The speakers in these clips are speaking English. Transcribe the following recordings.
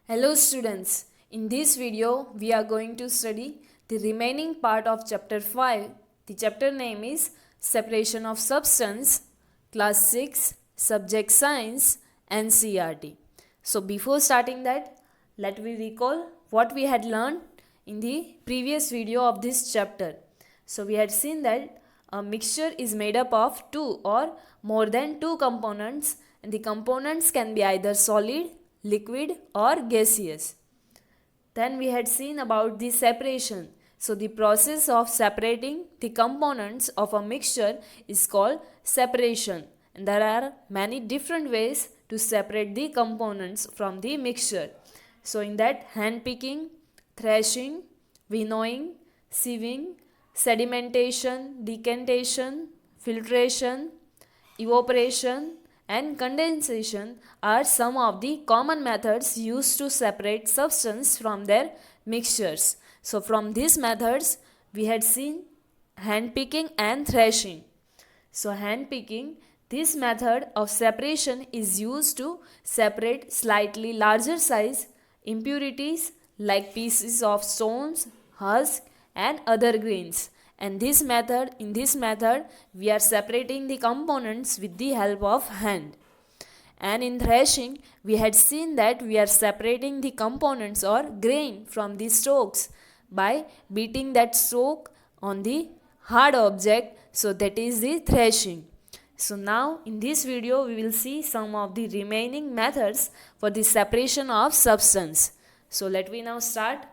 Hello students, in this video we are going to study the remaining part of chapter 5. The chapter name is Separation of Substance, class 6, subject science, NCERT. So before starting that, let me recall what we had learned in the previous video of this chapter. So we had seen that a mixture is made up of two or more than two components, and the components can be either solid, liquid or gaseous. Then we had seen about the separation. So the process of separating the components of a mixture is called separation. And there are many different ways to separate the components from the mixture. So in that, hand picking, thrashing, winnowing, sieving, sedimentation, decantation, filtration, evaporation, and condensation are some of the common methods used to separate substance from their mixtures. So from these methods we had seen hand picking and thrashing. So hand picking, this method of separation is used to separate slightly larger size impurities like pieces of stones, husk and other grains. And in this method we are separating the components with the help of hand. And in thrashing we had seen that we are separating the components or grain from the strokes by beating that stroke on the hard object, so that is the thrashing. So now in this video we will see some of the remaining methods for the separation of substance. So let me now start.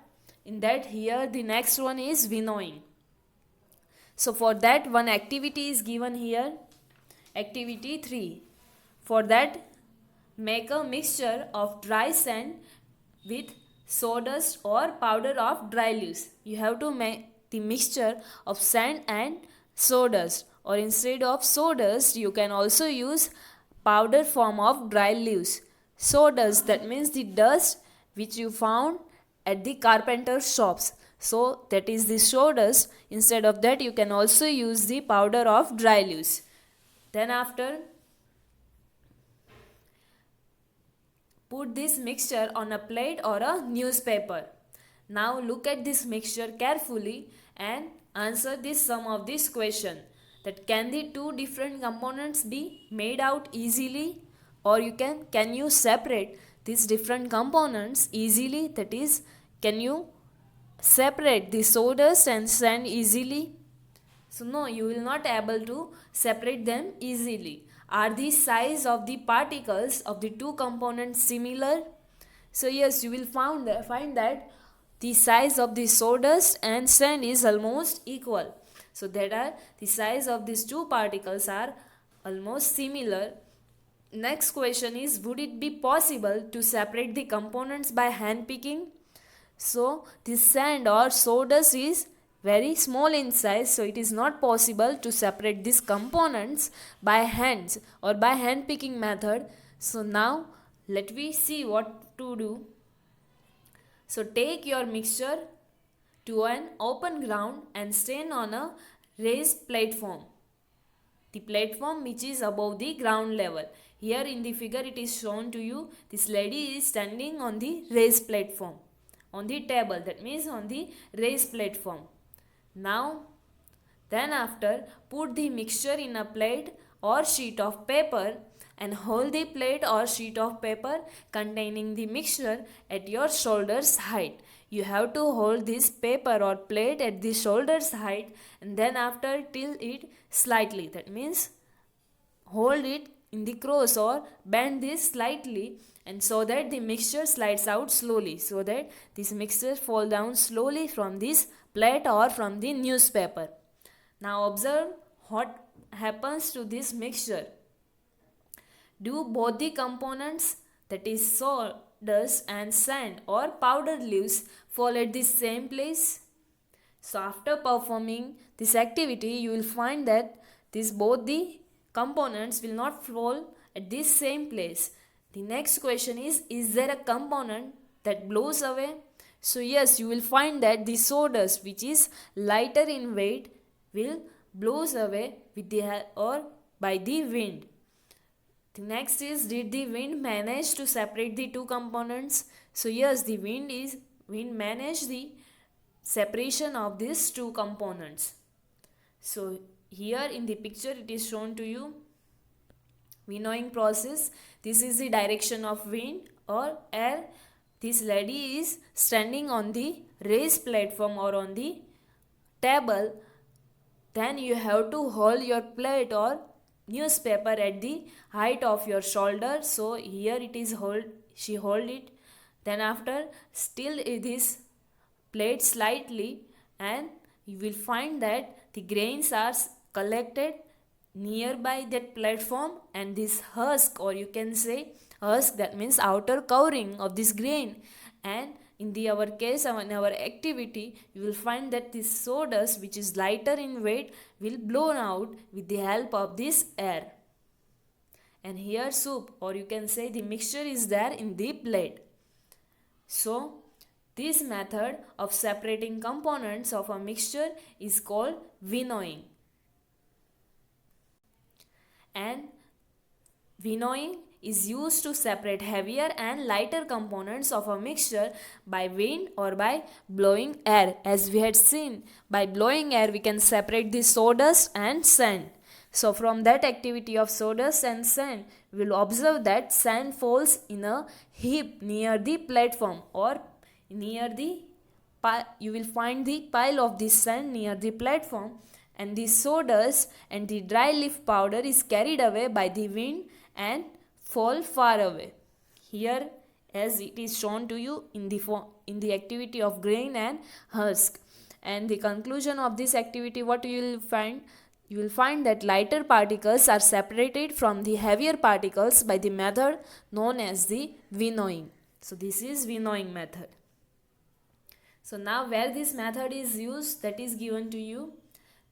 In that, here the next one is winnowing. So for that, one activity is given here. Activity 3. For that, make a mixture of dry sand with sawdust or powder of dry leaves. You have to make the mixture of sand and sawdust, or instead of sawdust you can also use powder form of dry leaves. Sawdust, that means the dust which you found at the carpenter shops. So that is the sawdust. Instead of that you can also use the powder of dry leaves. Then after, put this mixture on a plate or a newspaper. Now look at this mixture carefully and answer this some of this question, that can the two different components be made out easily, or can you separate these different components easily, that is, can you separate the sawdust and sand easily? So no, you will not able to separate them easily. Are the size of the particles of the two components similar? So yes, you will find that the size of the sawdust and sand is almost equal. So that are the size of these two particles are almost similar. Next question is, would it be possible to separate the components by hand picking? So this sand or sawdust is very small in size, so it is not possible to separate these components by hands or by hand picking method. So now let me see what to do. So take your mixture to an open ground and stand on a raised platform. The platform which is above the ground level. Here in the figure it is shown to you, this lady is standing on the raised platform, on the table, that means on the raised platform. Now then after, put the mixture in a plate or sheet of paper and hold the plate or sheet of paper containing the mixture at your shoulder's height. You have to hold this paper or plate at the shoulder's height, and then after tilt it slightly, that means hold it in the cross or bend this slightly, and so that the mixture slides out slowly, so that this mixture fall down slowly from this plate or from the newspaper. Now observe what happens to this mixture. Do both the components, that is sawdust and sand or powdered leaves, fall at the same place? So after performing this activity you will find that both the components will not fall at this same place. The next question is there a component that blows away? So yes, you will find that the sawdust, which is lighter in weight, will blows away with the or by the wind. The next is, did the wind manage to separate the two components? So yes, the wind managed the separation of these two components. So here in the picture it is shown to you winnowing process. This is the direction of wind or air. This lady is standing on the raised platform or on the table. Then you have to hold your plate or newspaper at the height of your shoulder. So here it is she hold it. Then after still it is plate slightly, and you will find that the grains are collected nearby that platform, and this husk, or you can say husk, that means outer covering of this grain. And in our case, in our activity, you will find that this sawdust, which is lighter in weight, will blown out with the help of this air. And here soup, or you can say the mixture, is there in the plate. So this method of separating components of a mixture is called winnowing. And winnowing is used to separate heavier and lighter components of a mixture by wind or by blowing air. As we had seen, by blowing air we can separate the sawdust and sand. So from that activity of sawdust and sand, we will observe that sand falls in a heap near the platform, or near the you will find the pile of this sand near the platform, and the sawdust and the dry leaf powder is carried away by the wind and fall far away. Here, as it is shown to you in the activity of grain and husk. And the conclusion of this activity, what you will find? You will find that lighter particles are separated from the heavier particles by the method known as the winnowing. So this is winnowing method. So now where this method is used, that is given to you.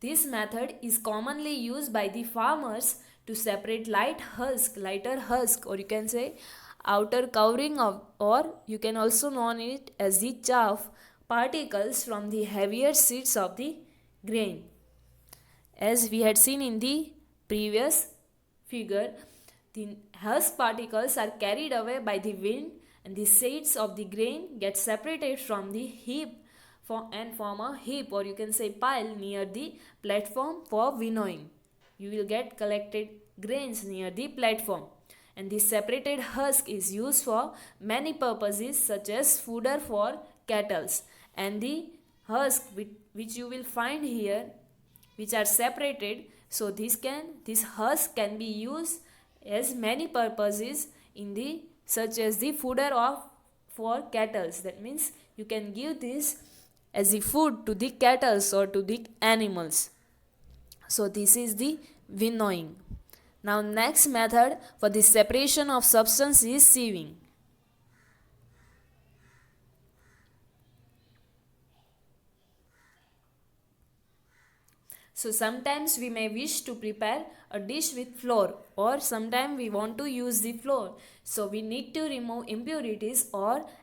This method is commonly used by the farmers to separate lighter husk, or you can say outer covering of, or you can also know it as the chaff particles from the heavier seeds of the grain. As we had seen in the previous figure, the husk particles are carried away by the wind, and the seeds of the grain get separated from the heap and form a heap, or you can say pile, near the platform for winnowing. You will get collected grains near the platform, and this separated husk is used for many purposes, such as fodder for cattle. And the husk which you will find here, which are separated, so this husk can be used as many purposes such as the fodder for cattle. That means you can give this as the food to the cattle or to the animals. So this is the winnowing. Now next method for the separation of substance is sieving. So sometimes we may wish to prepare a dish with flour, or sometimes we want to use the flour. So we need to remove impurities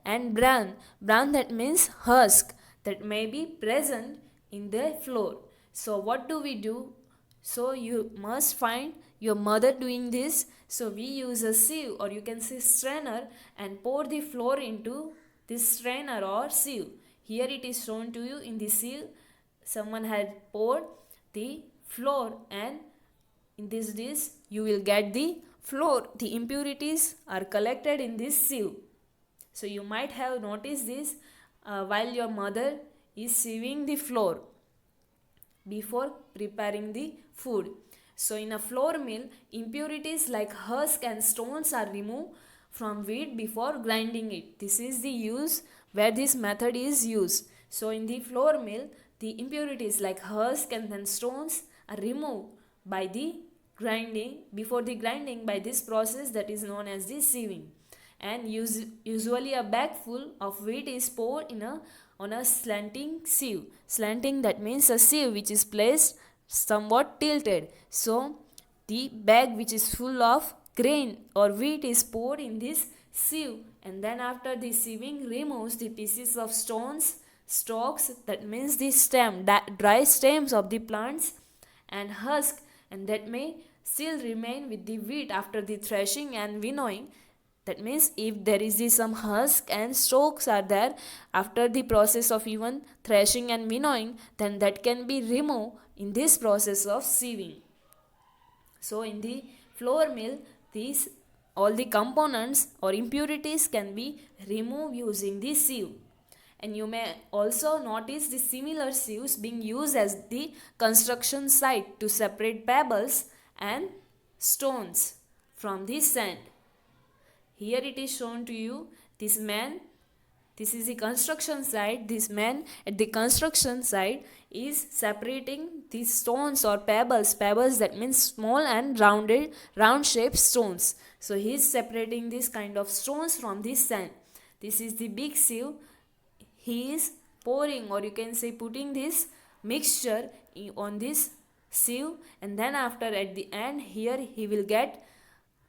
and bran. Bran, that means husk, that may be present in the flour. So what do we do? So you must find your mother doing this. So we use a sieve, or you can say strainer, and pour the flour into this strainer or sieve. Here it is shown to you in the sieve. Someone had poured the flour, and in this dish you will get the flour. The impurities are collected in this sieve. So you might have noticed this while your mother is sieving the flour before preparing the food. So in a flour mill, impurities like husk and stones are removed from wheat before grinding it. This is the use where this method is used. So in the flour mill, the impurities like husk and then stones are removed by the grinding, before the grinding, by this process that is known as the sieving. And usually a bag full of wheat is poured on a slanting sieve. Slanting, that means a sieve which is placed somewhat tilted. So the bag which is full of grain or wheat is poured in this sieve, and then after the sieving removes the pieces of stones, stalks, that means the dry stems of the plants, and husk, and that may still remain with the wheat after the threshing and winnowing. That means if there is some husk and stalks are there after the process of even threshing and winnowing, then that can be removed in this process of sieving. So in the flour mill, these all the components or impurities can be removed using the sieve. And you may also notice the similar sieves being used as the construction site to separate pebbles and stones from the sand. Here it is shown to you this man. This is the construction site. This man at the construction site is separating these stones or pebbles. Pebbles, that means small and round shaped stones. So he is separating this kind of stones from this sand. This is the big sieve. He is pouring, or you can say putting this mixture on this sieve, and then after at the end here he will get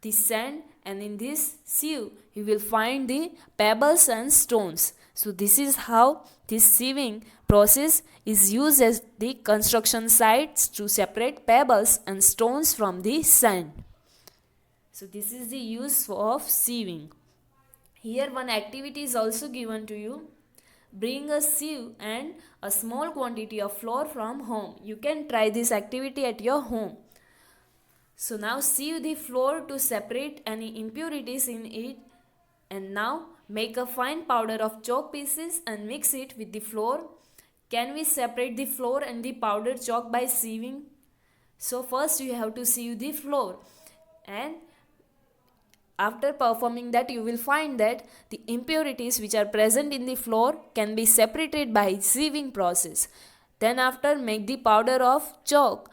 the sand, and in this sieve you will find the pebbles and stones. So this is how this sieving process is used as the construction sites to separate pebbles and stones from the sand. So this is the use of sieving. Here one activity is also given to you. Bring a sieve and a small quantity of flour from home. You can try this activity at your home. So now sieve the flour to separate any impurities in it, and now make a fine powder of chalk pieces and mix it with the flour. Can we separate the flour and the powdered chalk by sieving? So first you have to sieve the flour, and after performing that you will find that the impurities which are present in the flour can be separated by sieving process. Then after make the powder of chalk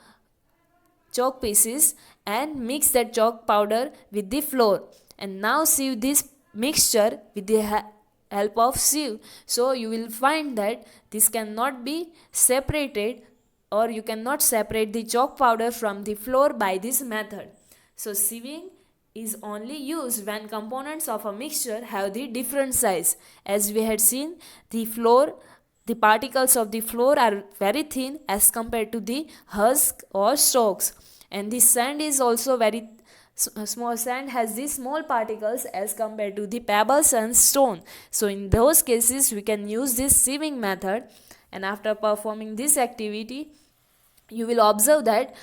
pieces and mix that chalk powder with the flour, and now sieve this mixture with the help of sieve. So you will find that this cannot be separated, or you cannot separate the chalk powder from the flour by this method. So sieving is only used when components of a mixture have the different size. As we had seen, the particles of the flour are very thin as compared to the husk or stalks, and the sand is also very small. Sand has these small particles as compared to the pebbles and stone. So in those cases we can use this sieving method, and after performing this activity you will observe that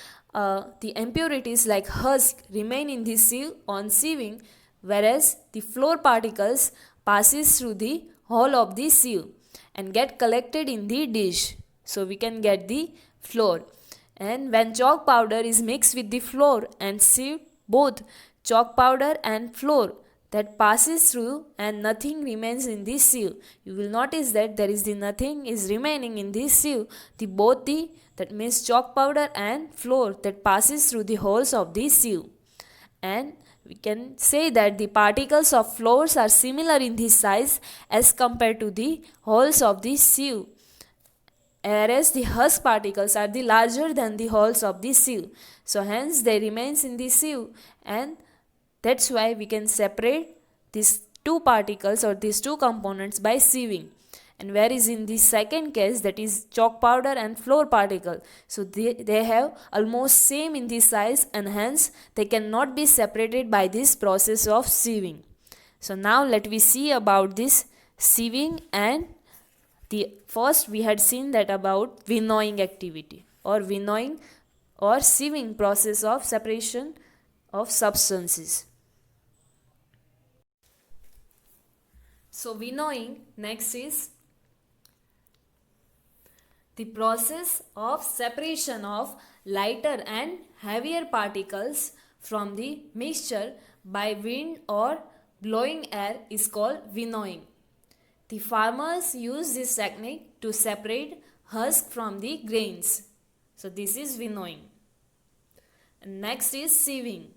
the impurities like husk remain in the sieve on sieving, whereas the flour particles passes through the hole of the sieve and get collected in the dish. So we can get the flour. And when chalk powder is mixed with the flour and sieved, both chalk powder and flour that passes through and nothing remains in this sieve. You will notice that there is nothing is remaining in this sieve. That means chalk powder and flour that passes through the holes of the sieve. And we can say that the particles of flours are similar in this size as compared to the holes of the sieve, whereas the husk particles are the larger than the holes of the sieve. So hence they remains in the sieve, and that's why we can separate these two particles or these two components by sieving. And whereas in the second case, that is chalk powder and flour particle, so they have almost same in the size, and hence they cannot be separated by this process of sieving. So now let we see about this sieving, and the first we had seen that about winnowing activity or winnowing or sieving process of separation of substances. So winnowing next is the process of separation of lighter and heavier particles from the mixture by wind or blowing air is called winnowing. The farmers use this technique to separate husk from the grains. So this is winnowing. And next is sieving.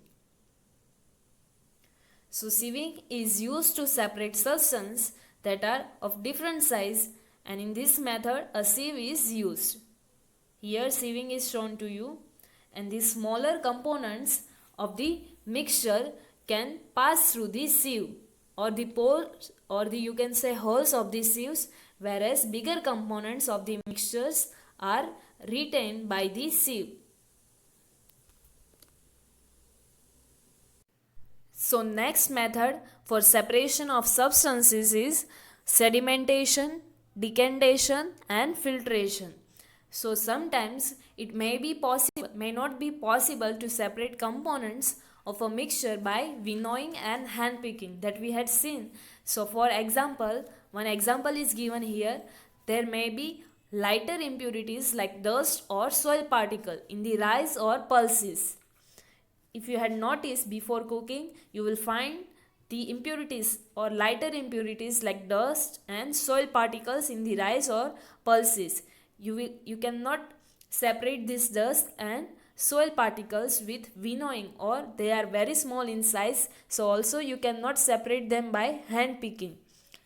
So sieving is used to separate substances that are of different size, and in this method a sieve is used. Here sieving is shown to you, and the smaller components of the mixture can pass through the sieve or the pores, or the you can say holes of the sieves, whereas bigger components of the mixtures are retained by the sieve. So next method for separation of substances is sedimentation, decantation and filtration. So sometimes it may not be possible to separate components of a mixture by winnowing and handpicking that we had seen. So for example, one example is given here. There may be lighter impurities like dust or soil particle in the rice or pulses. If you had noticed before cooking, you will find the impurities or lighter impurities like dust and soil particles in the rice or pulses. You cannot separate this dust and soil particles with winnowing, or they are very small in size, so also you cannot separate them by hand picking.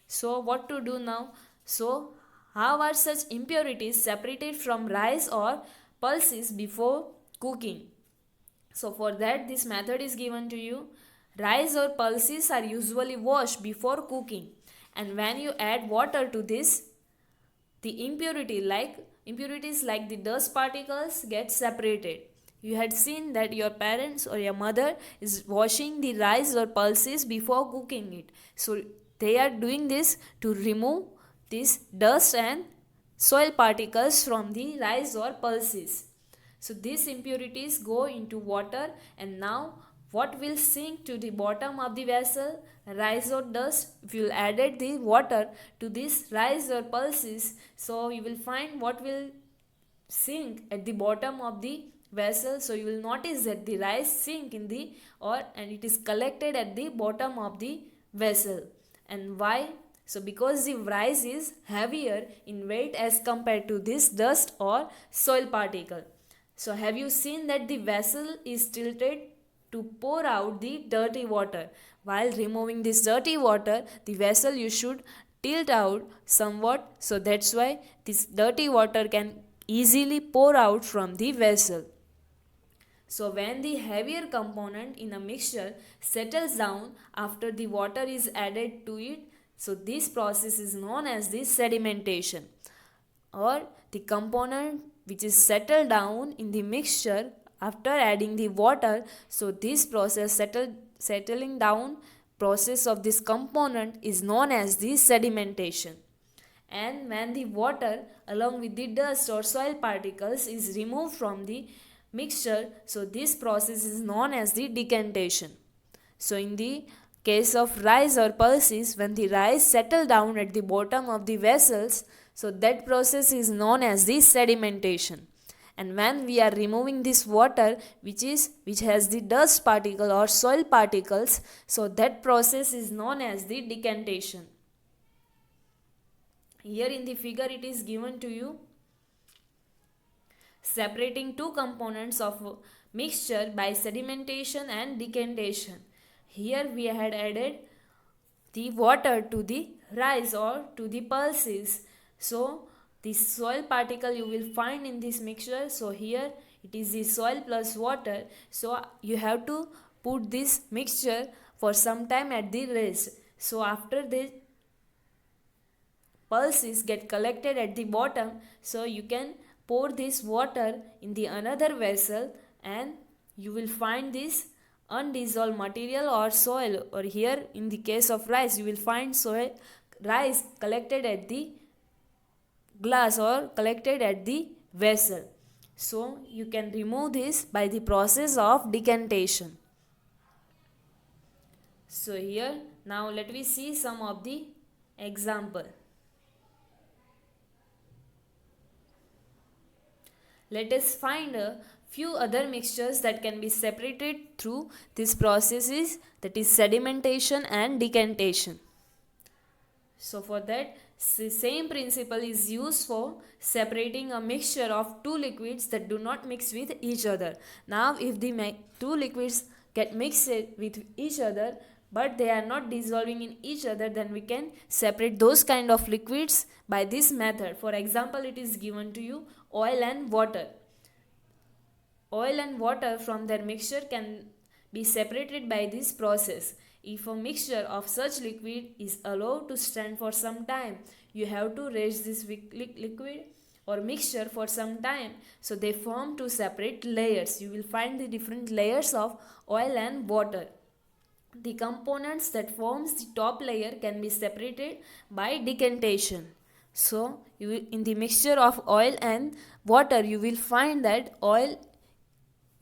So what to do now? So how are such impurities separated from rice or pulses before cooking? So for that, this method is given to you. Rice or pulses are usually washed before cooking, and when you add water to this, the impurities like the dust particles get separated. You had seen that your parents or your mother is washing the rice or pulses before cooking it. So they are doing this to remove this dust and soil particles from the rice or pulses. So these impurities go into water, and now what will sink to the bottom of the vessel? Rice or dust. If you added the water to this rice or pulses, so you will find what will sink at the bottom of the vessel. So you will notice that the rice sink in the and it is collected at the bottom of the vessel. And why? So because the rice is heavier in weight as compared to this dust or soil particle. So have you seen that the vessel is tilted to pour out the dirty water? While removing this dirty water, the vessel you should tilt out somewhat, so that's why this dirty water can easily pour out from the vessel. So when the heavier component in a mixture settles down after the water is added to it, so this process is known as the sedimentation. Or the component which is settled down in the mixture after adding the water, so this settling down process of this component is known as the sedimentation. And when the water along with the dust or soil particles is removed from the mixture, so this process is known as the decantation. So in the case of rice or pulses, when the rice settle down at the bottom of the vessels, so that process is known as the sedimentation. And when we are removing this water which has the dust particle or soil particles, so that process is known as the decantation. Here in the figure it is given to you separating two components of mixture by sedimentation and decantation. Here we had added the water to the rice or to the pulses. So the soil particle you will find in this mixture. So here it is the soil plus water. So you have to put this mixture for some time at the rest. So after the pulses get collected at the bottom, so you can pour this water in the another vessel, and you will find this undissolved material or soil, or here in the case of rice you will find rice collected at the glass or collected at the vessel. So you can remove this by the process of decantation. So here now let me see some of the example. Let us find a few other mixtures that can be separated through these processes, that is sedimentation and decantation. So for that, the same principle is used for separating a mixture of two liquids that do not mix with each other. Now if the two liquids get mixed with each other but they are not dissolving in each other, then we can separate those kind of liquids by this method. For example, it is given to you oil and water. Oil and water from their mixture can be separated by this process. If a mixture of such liquid is allowed to stand for some time, you have to rest this liquid or mixture for some time. So they form two separate layers. You will find the different layers of oil and water. the components that forms the top layer can be separated by decantation. So in the mixture of oil and water, you will find that oil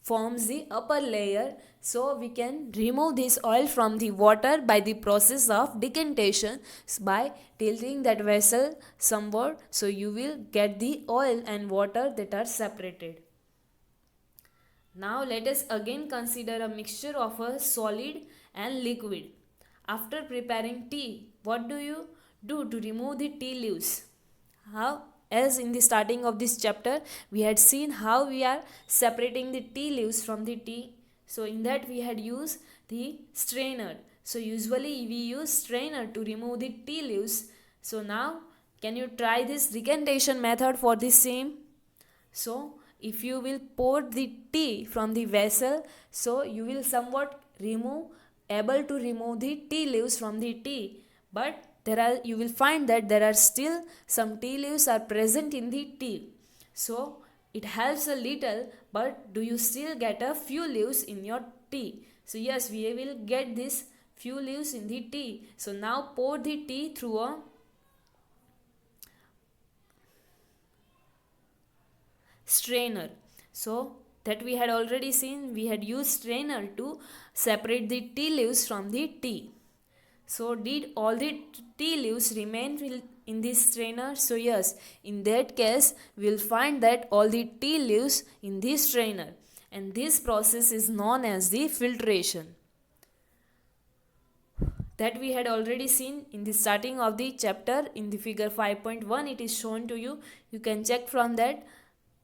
forms the upper layer, so we can remove this oil from the water by the process of decantation by tilting that vessel somewhat, so you will get the oil and water that are separated. Now let us again consider a mixture of a solid and liquid. After preparing tea, what do you do to remove the tea leaves? How? As in the starting of this chapter, we had seen how we are separating the tea leaves from the tea. So in that we had used the strainer. So usually we use strainer to remove the tea leaves. So now can you try this decantation method for the same? So if you will pour the tea from the vessel, so you will somewhat able to remove the tea leaves from the tea, but you will find that there are still some tea leaves are present in the tea. So it helps a little, but do you still get a few leaves in your tea? So yes, we will get this few leaves in the tea. So now pour the tea through a strainer. So that we had already seen, we had used strainer to separate the tea leaves from the tea. So did all the tea leaves remain in this strainer? So yes, in that case we will find that all the tea leaves in this strainer, and this process is known as the filtration. That we had already seen in the starting of the chapter. In the figure 5.1 it is shown to you. You can check from that.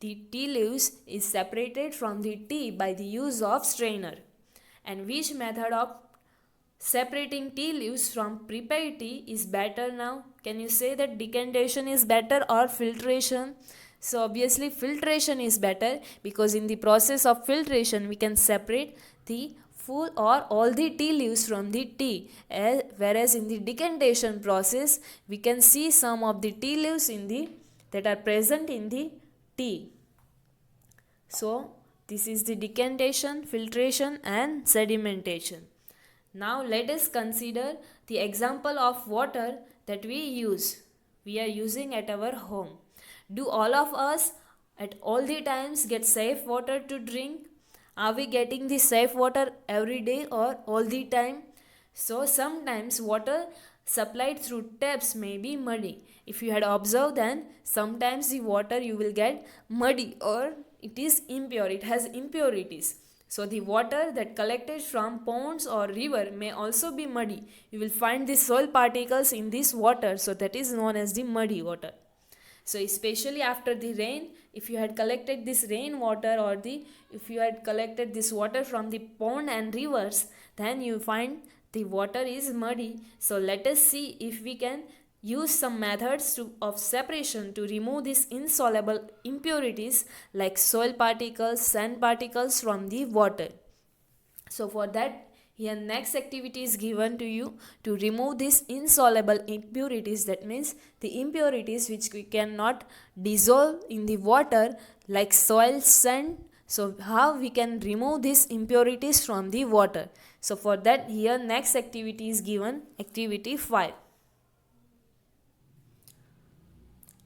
The tea leaves is separated from the tea by the use of strainer. And which method of separating tea leaves from prepared tea is better now? Can you say that decantation is better or filtration? So obviously filtration is better, because in the process of filtration we can separate the full or all the tea leaves from the tea, whereas in the decantation process we can see some of the tea leaves that are present in the tea. So this is the decantation, filtration and sedimentation. Now let us consider the example of water that we are using at our home. Do all of us at all the times get safe water to drink? Are we getting the safe water every day or all the time? So sometimes water supplied through taps may be muddy. If you had observed, then sometimes the water you will get muddy, or it is impure, it has impurities. So the water that collected from ponds or river may also be muddy. You will find the soil particles in this water, so that is known as the muddy water. So especially after the rain, if you had collected this rainwater, or if you had collected this water from the pond and rivers, then you find the water is muddy. So let us see if we can use some methods of separation to remove these insoluble impurities like soil particles, sand particles from the water. So for that, here next activity is given to you to remove these insoluble impurities. That means the impurities which we cannot dissolve in the water, like soil, sand. So how we can remove these impurities from the water? So for that, here next activity is given, activity 5.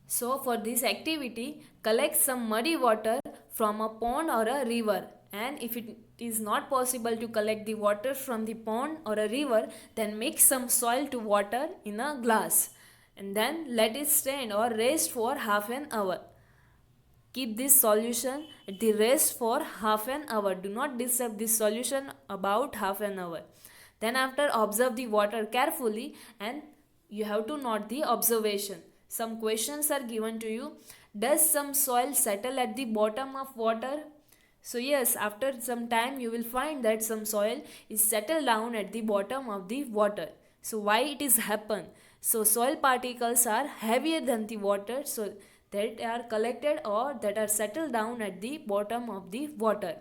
So for this activity, collect some muddy water from a pond or a river, and if it is not possible to collect the water from the pond or a river, then mix some soil to water in a glass and then let it stand or rest for half an hour. Keep this solution at the rest for half an hour. Do not disturb this solution about half an hour. Then after, observe the water carefully and you have to note the observation. Some questions are given to you. Does some soil settle at the bottom of water? So yes, after some time you will find that some soil is settled down at the bottom of the water. So why it is happen? So soil particles are heavier than the water, so that are collected or that are settled down at the bottom of the water.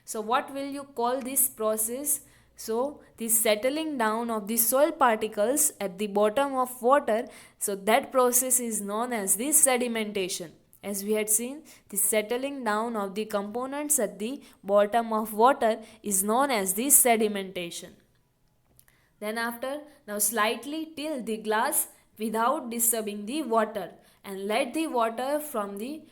So what will you call this process? So this settling down of the soil particles at the bottom of water, so that process is known as the sedimentation. As we had seen, the settling down of the components at the bottom of water is known as the sedimentation. Then after, now slightly tilt the glass without disturbing the water and let the water from the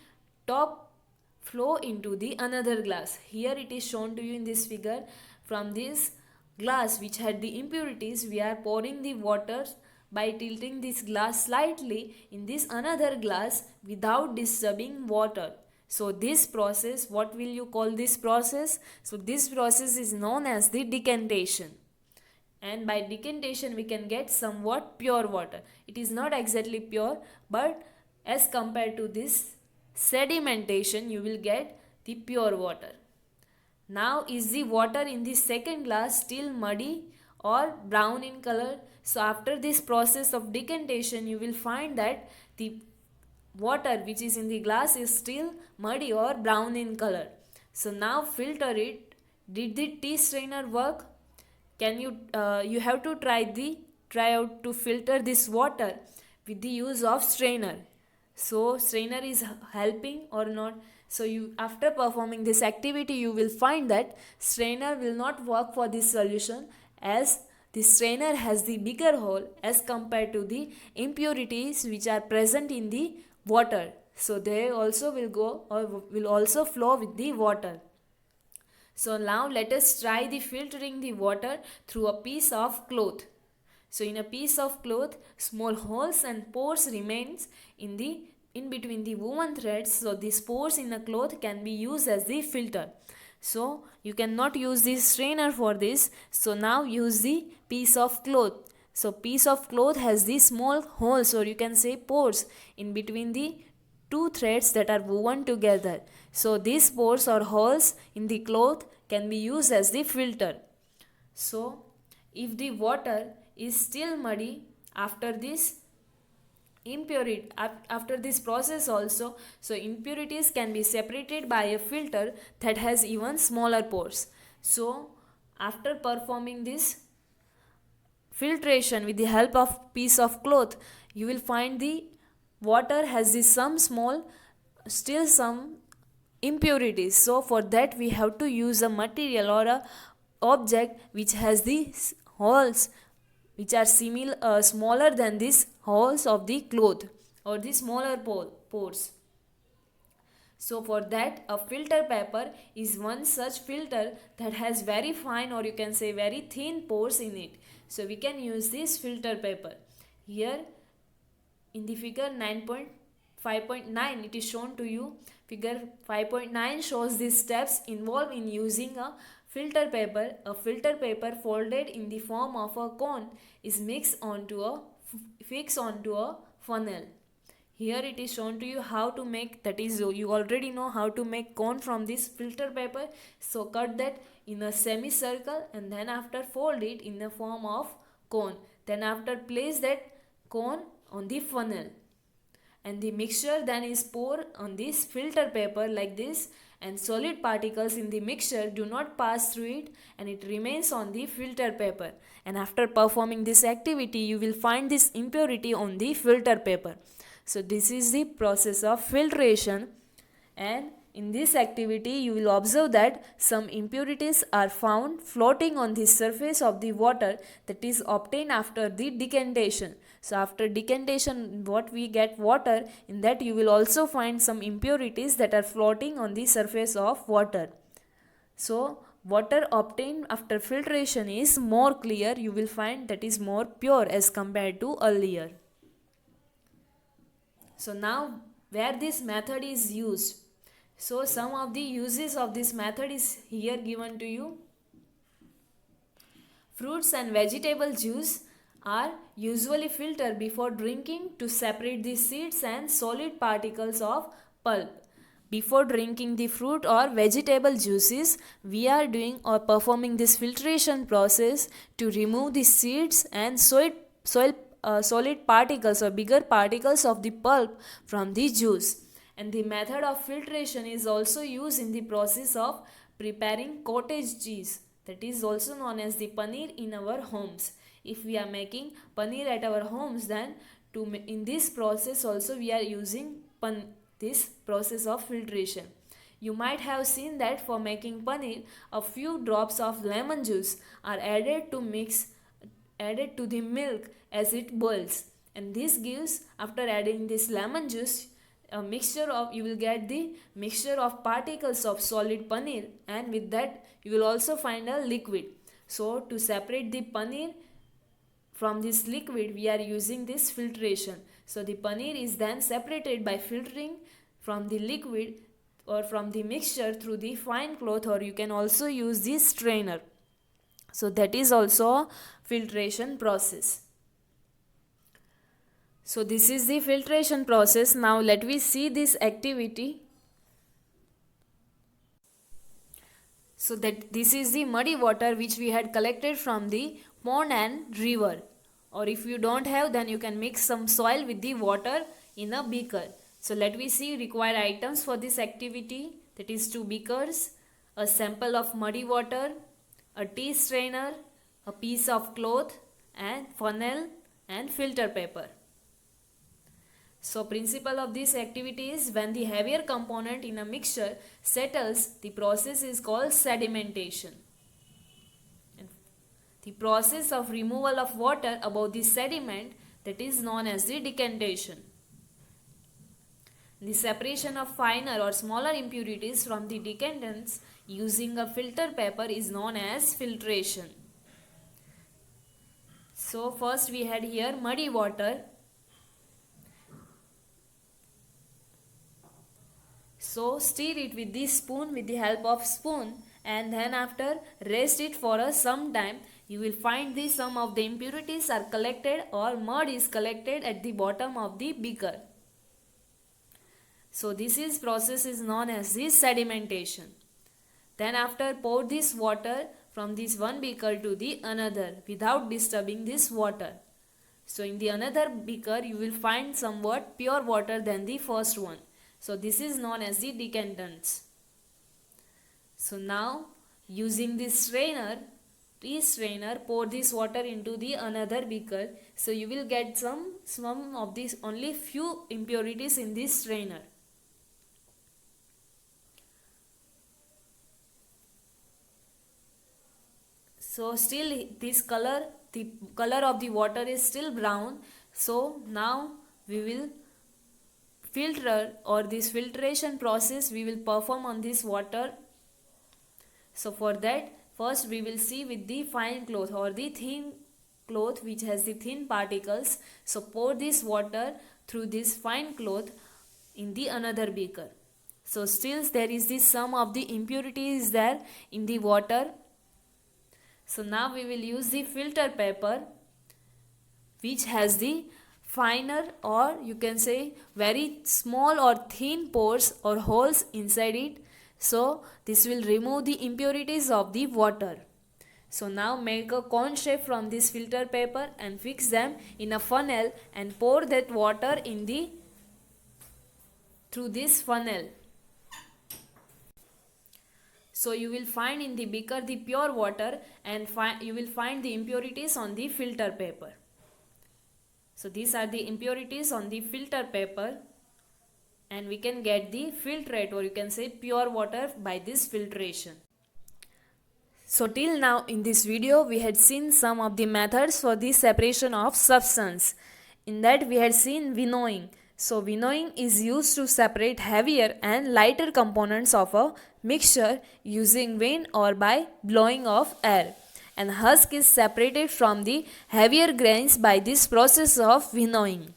top flow into the another glass. Here it is shown to you in this figure. From this glass which had the impurities, we are pouring the water by tilting this glass slightly in this another glass without disturbing water. So this process, what will you call this process? So this process is known as the decantation. And by decantation we can get somewhat pure water. It is not exactly pure, but as compared to this sedimentation you will get the pure water. Now is the water in the second glass still muddy or brown in color? So after this process of decantation you will find that the water which is in the glass is still muddy or brown in color. So now filter it. Did the tea strainer work? Can you have to try out to filter this water with the use of strainer. So strainer is helping or not? So you, after performing this activity, you will find that strainer will not work for this solution, as the strainer has the bigger hole as compared to the impurities which are present in the water. So they also will go or will also flow with the water. So now let us try the filtering the water through a piece of cloth. So in a piece of cloth, small holes and pores remains in between the woven threads. So these pores in a cloth can be used as the filter. So you cannot use this strainer for this. So now use the piece of cloth. So piece of cloth has these small holes, or you can say pores, in between the two threads that are woven together. So these pores or holes in the cloth can be used as the filter. So if the water is still muddy after this after this process also, so impurities can be separated by a filter that has even smaller pores. So after performing this filtration with the help of piece of cloth, you will find the water has this some impurities. So for that we have to use a material or a object which has these holes which are smaller than these holes of the cloth or the smaller pores. So for that, a filter paper is one such filter that has very fine, or you can say very thin pores in it. So we can use this filter paper. Here in the figure 5.9 it is shown to you. Figure 5.9 shows the steps involved in using a filter paper. A filter paper folded in the form of a cone is fixed onto a funnel. Here it is shown to you how to make, that is, you already know how to make cone from this filter paper. So cut that in a semicircle and then after fold it in the form of cone. Then after place that cone on the funnel, and the mixture then is poured on this filter paper like this, and solid particles in the mixture do not pass through it and it remains on the filter paper. And after performing this activity you will find this impurity on the filter paper. So this is the process of filtration, and in this activity you will observe that some impurities are found floating on the surface of the water that is obtained after the decantation. So after decantation what we get water, in that you will also find some impurities that are floating on the surface of water. So water obtained after filtration is more clear, you will find that is more pure as compared to earlier. So now where this method is used. So some of the uses of this method is here given to you. Fruits and vegetable juice are usually filtered before drinking to separate the seeds and solid particles of pulp. Before drinking the fruit or vegetable juices, we are doing or performing this filtration process to remove the seeds and solid particles or bigger particles of the pulp from the juice. And the method of filtration is also used in the process of preparing cottage cheese, that is also known as the paneer in our homes. If we are making paneer at our homes, then in this process also we are using this process of filtration. You might have seen that for making paneer, a few drops of lemon juice are added to mix added to the milk as it boils, and this gives, after adding this lemon juice, a mixture of, you will get the mixture of particles of solid paneer, and with that you will also find a liquid. So to separate the paneer from this liquid, we are using this filtration. So the paneer is then separated by filtering from the liquid or from the mixture through the fine cloth, or you can also use the strainer. So that is also a filtration process. So this is the filtration process. Now let me see this activity. So that this is the muddy water which we had collected from the pond and river. Or if you don't have, then you can mix some soil with the water in a beaker. So let me see required items for this activity. That is 2 beakers, a sample of muddy water, a tea strainer, a piece of cloth, and funnel and filter paper. So principle of this activity is, when the heavier component in a mixture settles, the process is called sedimentation. And the process of removal of water above the sediment, that is known as the decantation. The separation of finer or smaller impurities from the decantants using a filter paper is known as filtration. So first we had here muddy water. So stir it with the spoon, with the help of spoon, and then after rest it for some time. You will find the some of the impurities are collected, or mud is collected at the bottom of the beaker. So this process is known as the sedimentation. Then after pour this water from this one beaker to the another without disturbing this water. So in the another beaker you will find somewhat pure water than the first one. So this is known as the decantants. So now using this strainer, tea strainer, pour this water into the another beaker. So you will get some of these, only few impurities in this strainer. So still this color, the color of the water is still brown. So now we will filter, or this filtration process we will perform on this water. So for that, first we will see with the fine cloth or the thin cloth which has the thin particles. So pour this water through this fine cloth in the another beaker. So still there is this some of the impurities there in the water. So now we will use the filter paper which has the finer, or you can say very small or thin pores or holes inside it. So this will remove the impurities of the water. So now make a cone shape from this filter paper and fix them in a funnel and pour that water in through this funnel. So you will find in the beaker the pure water, and you will find the impurities on the filter paper. So these are the impurities on the filter paper, and we can get the filtrate, or you can say pure water, by this filtration. So till now in this video we had seen some of the methods for the separation of substance. In that we had seen winnowing. So winnowing is used to separate heavier and lighter components of a mixture using wind or by blowing of air. And husk is separated from the heavier grains by this process of winnowing.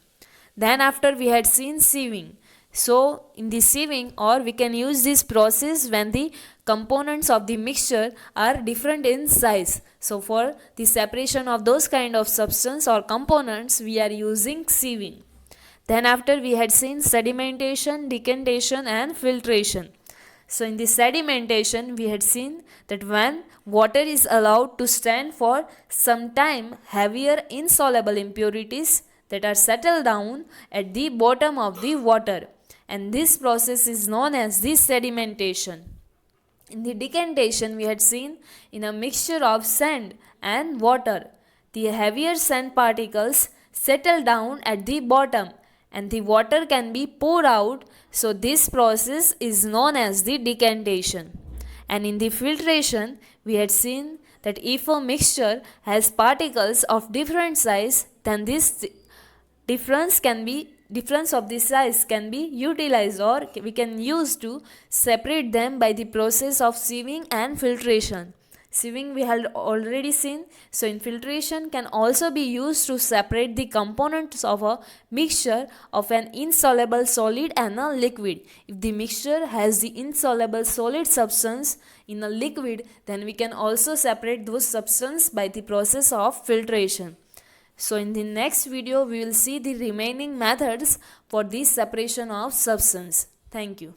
Then after we had seen sieving. So in the sieving, or we can use this process when the components of the mixture are different in size. So for the separation of those kind of substance or components, we are using sieving. Then after we had seen sedimentation, decantation and filtration. So in the sedimentation we had seen that when water is allowed to stand for some time, heavier insoluble impurities that are settled down at the bottom of the water, and this process is known as the sedimentation. In the decantation we had seen in a mixture of sand and water, the heavier sand particles settle down at the bottom and the water can be poured out. So this process is known as the decantation. And in the filtration we had seen that if a mixture has particles of different size, then this difference of the size can be utilized, or we can use to separate them by the process of sieving and filtration. Sieving we had already seen, so infiltration can also be used to separate the components of a mixture of an insoluble solid and a liquid. If the mixture has the insoluble solid substance in a liquid, then we can also separate those substances by the process of filtration. So in the next video we will see the remaining methods for the separation of substance. Thank you.